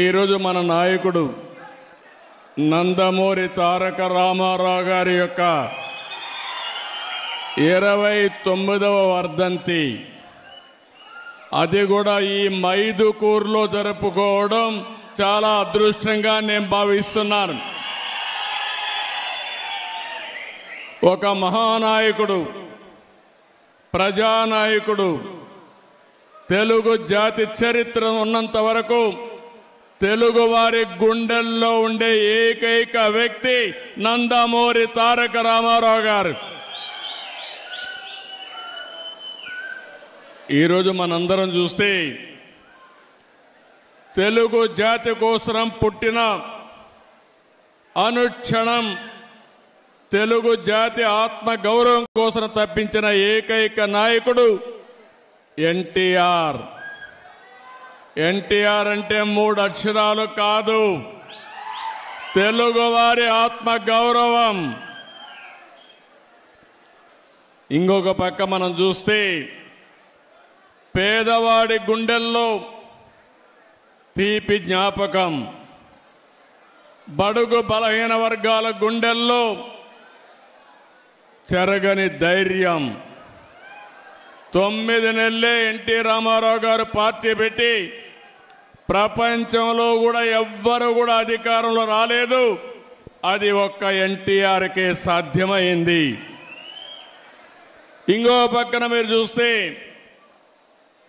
ఈరోజు మన నాయకుడు నందమూరి తారక రామారావు గారి యొక్క 29వ వర్ధంతి, అది కూడా ఈ మైదుకూరులో జరుపుకోవడం చాలా అదృష్టంగా నేను భావిస్తున్నాను. ఒక మహానాయకుడు, ప్రజానాయకుడు, తెలుగు జాతి చరిత్ర ఉన్నంత వరకు తెలుగు వారి గుండెల్లో ఉండే ఏకైక వ్యక్తి నందమూరి తారక రామారావు గారు. ఈరోజు మనందరం చూస్తే తెలుగు జాతి కోసం పుట్టిన, అనుక్షణం తెలుగు జాతి ఆత్మ గౌరవం కోసం తప్పించిన ఏకైక నాయకుడు ఎన్టీఆర్. ఎన్టీఆర్ అంటే 3 అక్షరాలు కాదు, తెలుగువారి ఆత్మ గౌరవం. ఇంకొక పక్క మనం చూస్తే పేదవాడి గుండెల్లో తీపి జ్ఞాపకం, బడుగు బలహీన వర్గాల గుండెల్లో చెరగని ధైర్యం. 9 నెలలే ఎన్టీ రామారావు గారు పార్టీ పెట్టి ప్రపంచంలో కూడా ఎవ్వరు కూడా అధికారంలో రాలేదు. అది ఒక్క ఎన్టీఆర్కే సాధ్యమైంది. ఇంకో పక్కన మీరు చూస్తే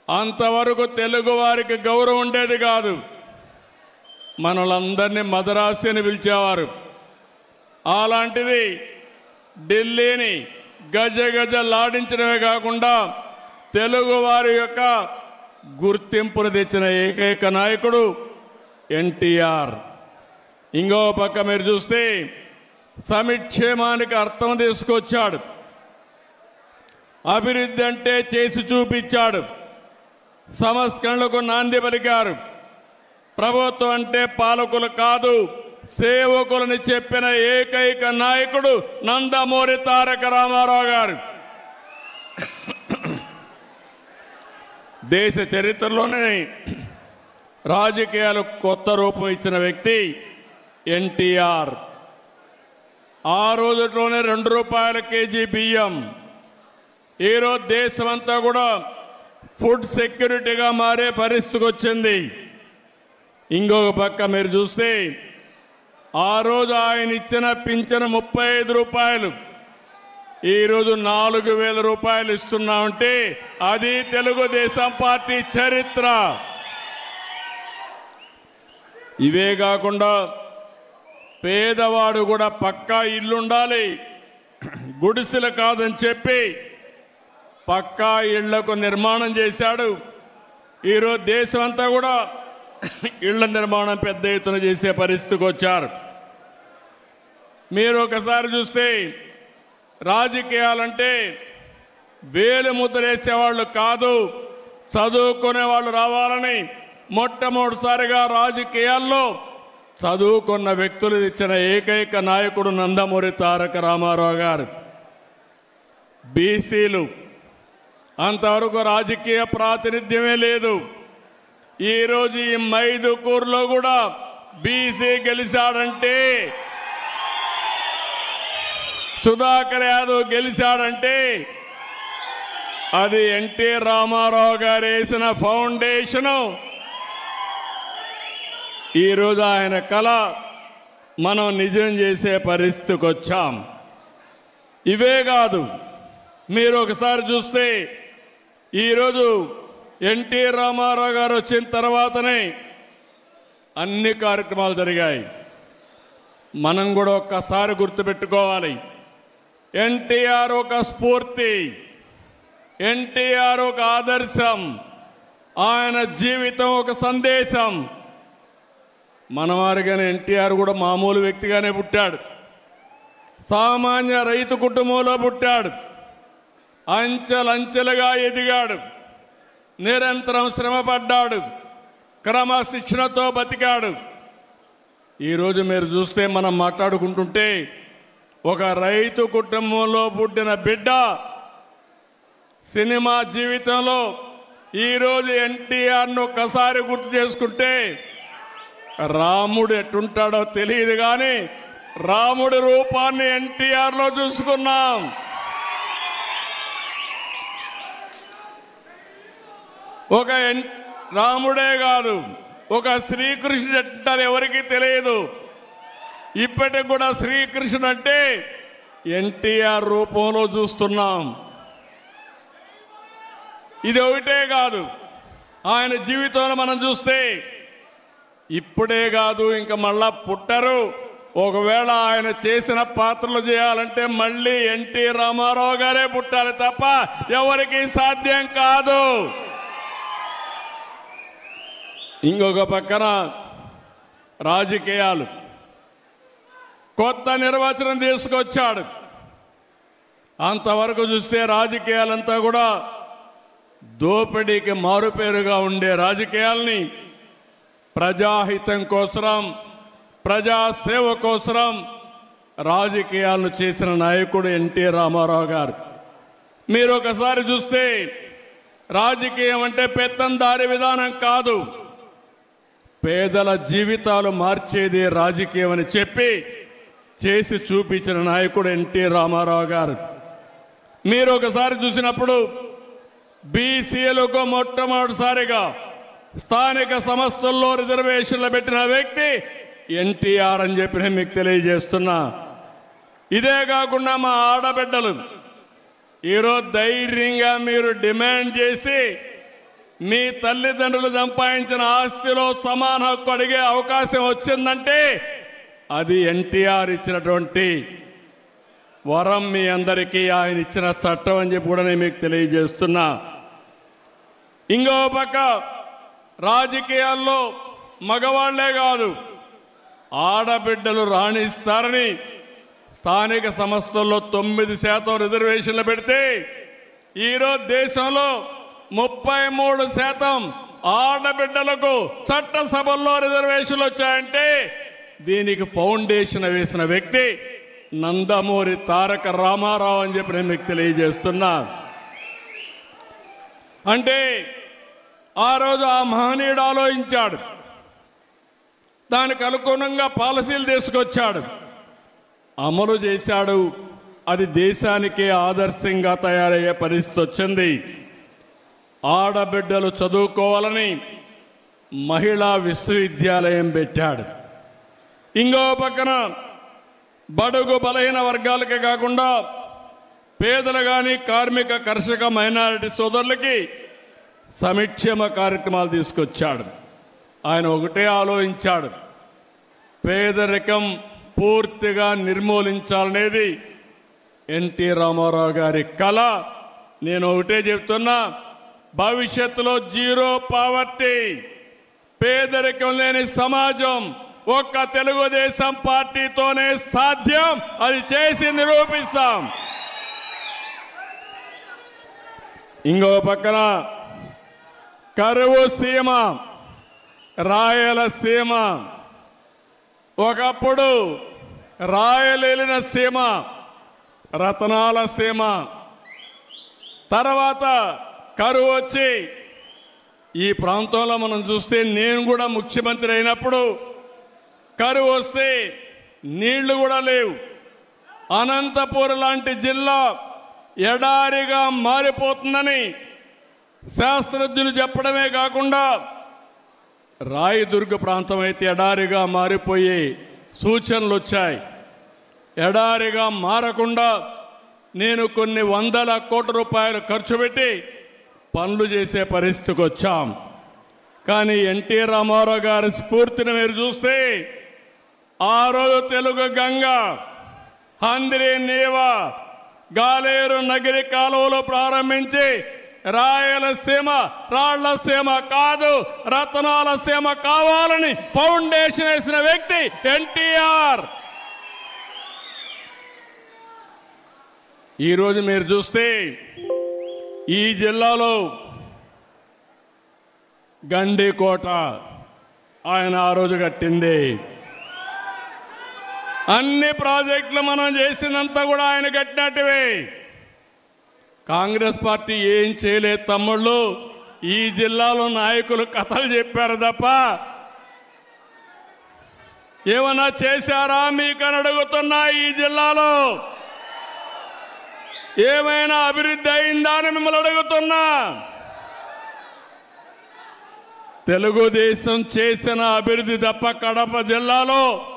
అంతవరకు తెలుగు వారికి గౌరవం ఉండేది కాదు. మనలందరినీ మదరాసి అని పిలిచేవారు. అలాంటిది ఢిల్లీని గజ గజలాడించడమే కాకుండా తెలుగు వారి యొక్క గుర్తింపును తెచ్చిన ఏకైక నాయకుడు ఎన్టీఆర్. ఇంకో పక్క మీరు చూస్తే సంక్షేమానికి అర్థం తీసుకొచ్చాడు. అభివృద్ధి అంటే చేసి చూపించాడు. సంస్కరణలకు నాంది పలికారు. ప్రభుత్వం అంటే పాలకులు కాదు, సేవకులని చెప్పిన ఏకైక నాయకుడు నందమూరి తారక రామారావు గారు. దేశ చరిత్రలోనే రాజకీయాలకు కొత్త రూపం ఇచ్చిన వ్యక్తి ఎన్టీఆర్. ఆ రోజుల్లోనే 2 రూపాయల కేజీ బియ్యం. ఈరోజు దేశమంతా కూడా ఫుడ్ సెక్యూరిటీగా మారే పరిస్థితికి వచ్చింది. ఇంకొక పక్క మీరు చూస్తే ఆ రోజు ఆయన ఇచ్చిన పింఛను 35 రూపాయలు, ఈరోజు 4,000 రూపాయలు ఇస్తున్నామంటే అది తెలుగుదేశం పార్టీ చరిత్ర. ఇవే కాకుండా పేదవాడు కూడా పక్కా ఇల్లు ఉండాలి, గుడిసెలు కాదని చెప్పి పక్కా ఇళ్లకు నిర్మాణం చేశాడు. ఈరోజు దేశం అంతా కూడా ఇళ్ల నిర్మాణం పెద్ద ఎత్తున చేసే పరిస్థితికి వచ్చారు. మీరు ఒకసారి చూస్తే రాజకీయాలంటే వేలు ముద్రేసేవాళ్ళు కాదు, చదువుకునే వాళ్ళు రావాలని మొట్టమొదటిసారిగా రాజకీయాల్లో చదువుకున్న వ్యక్తులు ఇచ్చిన ఏకైక నాయకుడు నందమూరి తారక రామారావు గారు. బీసీలు అంతవరకు రాజకీయ ప్రాతినిధ్యమే లేదు. ఈరోజు ఈ మైదుకూరులో కూడా బీసీ గెలిచాడంటే, సుధాకర్ యాదవ్ గెలిచాడంటే అది ఎన్టీ రామారావు గారు వేసిన ఫౌండేషను. ఈరోజు ఆయన కళ మనం నిజం చేసే పరిస్థితికి వచ్చాం. ఇవే కాదు, మీరు ఒకసారి చూస్తే ఈరోజు ఎన్టీ రామారావు గారు వచ్చిన తర్వాతనే అన్ని కార్యక్రమాలు జరిగాయి. మనం కూడా ఒక్కసారి గుర్తుపెట్టుకోవాలి, ఎన్టీఆర్ ఒక స్ఫూర్తి, ఎన్టీఆర్ ఒక ఆదర్శం, ఆయన జీవితం ఒక సందేశం. మనవారిగానే ఎన్టీఆర్ కూడా మామూలు వ్యక్తిగానే పుట్టాడు, సామాన్య రైతు కుటుంబంలో పుట్టాడు, అంచెలంచెలుగా ఎదిగాడు, నిరంతరం శ్రమపడ్డాడు, క్రమశిక్షణతో బతికాడు. ఈరోజు మీరు చూస్తే మనం మాట్లాడుకుంటుంటే ఒక రైతు కుటుంబంలో పుట్టిన బిడ్డ సినిమా జీవితంలో ఈరోజు ఎన్టీఆర్ను ఒక్కసారి గుర్తు చేసుకుంటే రాముడు ఎట్టుంటాడో తెలియదు కానీ రాముడి రూపాన్ని ఎన్టీఆర్లో చూసుకున్నాం. ఒక రాముడే కాదు, ఒక శ్రీకృష్ణుడు ఎట్టారు ఎవరికి తెలియదు. ఇప్పటికి కూడా శ్రీకృష్ణుడు అంటే ఎన్టీఆర్ రూపంలో చూస్తున్నాం. ఇది ఒకటే కాదు, ఆయన జీవితంలో మనం చూస్తే ఇప్పుడే కాదు ఇంకా మళ్ళా పుట్టరు. ఒకవేళ ఆయన చేసిన పాత్రలు చేయాలంటే మళ్ళీ ఎన్టీ రామారావు గారే పుట్టాలి తప్ప ఎవరికి సాధ్యం కాదు. ఇంకొక పక్కన రాజకీయాలు, కొత్త నిర్వచనం తీసుకొచ్చాడు. అంతవరకు చూస్తే రాజకీయాలంతా కూడా దోపిడీకి మారుపేరుగా ఉండే రాజకీయాల్ని ప్రజాహితం కోసం, ప్రజాసేవ కోసం రాజకీయాలను చేసిన నాయకుడు ఎన్టీ రామారావు గారు. మీరు ఒకసారి చూస్తే రాజకీయం అంటే పెత్తందారి విధానం కాదు, పేదల జీవితాలు మార్చేది రాజకీయం అని చెప్పి చేసి చూపించిన నాయకుడు ఎన్టీ రామారావు గారు. మీరు ఒకసారి చూసినప్పుడు బీసీలకు మొట్టమొదటిసారిగా స్థానిక సంస్థల్లో రిజర్వేషన్లు పెట్టిన వ్యక్తి ఎన్టీఆర్ అని చెప్పి నేను మీకు తెలియజేస్తున్నా. ఇదే కాకుండా మా ఆడబిడ్డలు ఈరోజు ధైర్యంగా మీరు డిమాండ్ చేసి మీ తల్లిదండ్రులు సంపాదించిన ఆస్తిలో సమాన హక్కు అడిగే అవకాశం వచ్చిందంటే అది ఎన్టీఆర్ ఇచ్చినటువంటి వరం, మీ అందరికీ ఆయన ఇచ్చిన చట్టం అని చెప్పి కూడా నేను మీకు తెలియజేస్తున్నా. ఇంకో పక్క రాజకీయాల్లో మగవాళ్లే కాదు ఆడబిడ్డలు రాణిస్తారని స్థానిక సంస్థల్లో 9% రిజర్వేషన్లు పెడితే ఈరోజు దేశంలో 33% ఆడబిడ్డలకు చట్టసభల్లో రిజర్వేషన్లు వచ్చాయంటే దీనికి ఫౌండేషన్ వేసిన వ్యక్తి నందమూరి తారక రామారావు అని చెప్పి నేను మీకు తెలియజేస్తున్నా. అంటే ఆ రోజు ఆ మహనీయుడు ఆలోచించాడు, దానికి అనుగుణంగా పాలసీలు తీసుకొచ్చాడు, అమలు చేశాడు. అది దేశానికే ఆదర్శంగా తయారయ్యే పరిస్థితి వచ్చింది. ఆడబిడ్డలు చదువుకోవాలని మహిళా విశ్వవిద్యాలయం పెట్టాడు. ఇంకో పక్కన బడుగు బలహీన వర్గాలకే కాకుండా పేదలు కానీ కార్మిక కర్షక మైనారిటీ సోదరులకి సంక్షేమ కార్యక్రమాలు తీసుకొచ్చాడు. ఆయన ఒకటే ఆలోచించాడు, పేదరికం పూర్తిగా నిర్మూలించాలనేది ఎన్టీ రామారావు గారి కళ. నేను ఒకటే చెప్తున్నా, భవిష్యత్తులో జీరో పావర్టీ, పేదరికం లేని సమాజం ఒక్క తెలుగుదేశం పార్టీతోనే సాధ్యం. అది చేసి నిరూపిస్తాం. ఇంకో పక్కన కరువు సీమ, రాయలసీమ, ఒకప్పుడు రాయలేలిన సీమ, రతనాల సీమ, తర్వాత కరువు వచ్చి ఈ ప్రాంతంలో మనం చూస్తే నేను కూడా ముఖ్యమంత్రి అయినప్పుడు కరువు వస్తే నీళ్లు కూడా లేవు. అనంతపూర్ లాంటి జిల్లా ఎడారిగా మారిపోతుందని శాస్త్రజ్ఞులు చెప్పడమే కాకుండా రాయదుర్గ ప్రాంతం అయితే ఎడారిగా మారిపోయే సూచనలు వచ్చాయి. ఎడారిగా మారకుండా నేను కొన్ని వందల కోట్ల రూపాయలు ఖర్చు పెట్టి పనులు చేసే పరిస్థితికి వచ్చాం. కానీ ఎన్టీ రామారావు గారి స్ఫూర్తిని మీరు చూస్తే ఆ రోజు తెలుగు గంగ, హంద్రి నీవ, గాలేరు నగిరి కాలువలు ప్రారంభించి రాయలసీమ రాళ్లసీమ కాదు రతనాల సీమ కావాలని ఫౌండేషన్ వేసిన వ్యక్తి ఎన్టీఆర్. ఈరోజు మీరు చూస్తే ఈ జిల్లాలో గండికోట ఆయన ఆ రోజు కట్టింది. అన్ని ప్రాజెక్టులు మనం చేసినంత కూడా ఆయన కట్టినట్టువే. కాంగ్రెస్ పార్టీ ఏం చేయలేదు తమ్ముళ్ళు. ఈ జిల్లాలో నాయకులు కథలు చెప్పారు తప్ప ఏమన్నా చేశారా మీకని అడుగుతున్నా? ఈ జిల్లాలో ఏమైనా అభివృద్ధి అయిందా అని మిమ్మల్ని అడుగుతున్నా. తెలుగుదేశం చేసిన అభివృద్ధి తప్ప కడప జిల్లాలో